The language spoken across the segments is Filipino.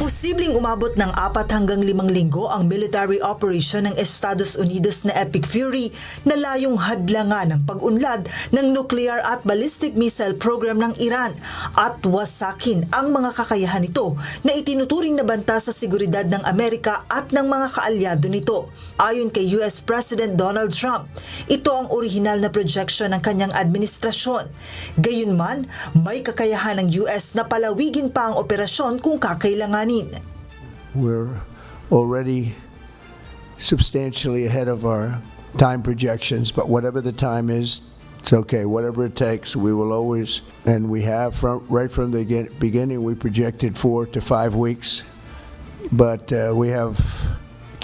Posibleng umabot ng 4 hanggang 5 linggo ang military operation ng Estados Unidos na Epic Fury na layong hadlangan ng pag-unlad ng nuclear at ballistic missile program ng Iran at wasakin ang mga kakayahan nito na itinuturing na banta sa seguridad ng Amerika at ng mga kaalyado nito. Ayon kay US President Donald Trump, ito ang orihinal na projection ng kanyang administrasyon. Gayunman, may kakayahan ng US na palawigin pa ang operasyon kung kakailanganin. We're already substantially ahead of our time projections, but whatever the time is, it's okay. Whatever it takes, we will always, and we have right from the beginning, we projected 4 to 5 weeks, but we have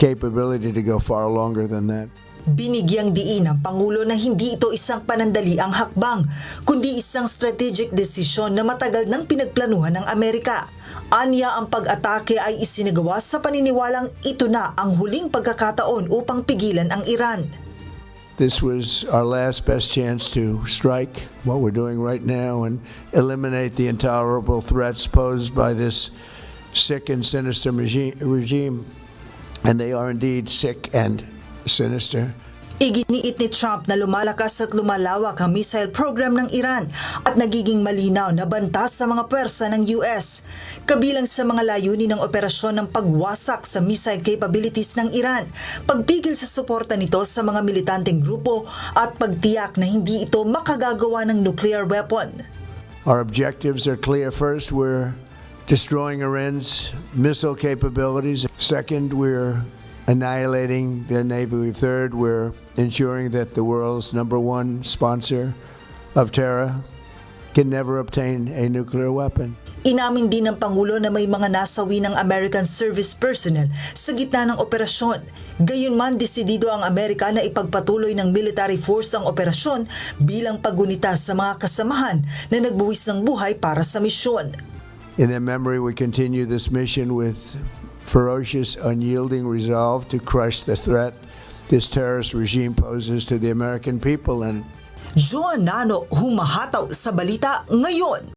capability to go far longer than that. Binigyang diin ng Pangulo na hindi ito isang panandaliang hakbang, kundi isang strategic decision na matagal nang pinagplanuhan ng Amerika. Anya, ang pag-atake ay isinagawa sa paniniwalang ito na ang huling pagkakataon upang pigilan ang Iran. This was our last best chance to strike what we're doing right now and eliminate the intolerable threats posed by this sick and sinister regime. And they are indeed sick and sinister. Iginiit ni Trump na lumalakas at lumalawak ang missile program ng Iran at nagiging malinaw na banta sa mga pwersa ng US. Kabilang sa mga layunin ng operasyon ng pagwasak sa missile capabilities ng Iran, pagpigil sa suporta nito sa mga militanteng grupo at pagtiyak na hindi ito makagagawa ng nuclear weapon. Our objectives are clear. First, we're destroying Iran's missile capabilities. Second, we're annihilating their navy. Third, we're ensuring that the world's #1 sponsor of terror can never obtain a nuclear weapon. Inamin din ng Pangulo na may mga nasawi ng American service personnel sa gitna ng operasyon. Gayunman, desidido ang Amerika na ipagpatuloy ng military force ang operasyon bilang paggunita sa mga kasamahan na nagbuwis ng buhay para sa misyon. In their memory, we continue this mission with ferocious, unyielding resolve to crush the threat this terrorist regime poses to the American people. And Joan Nano, humahataw sa balita ngayon.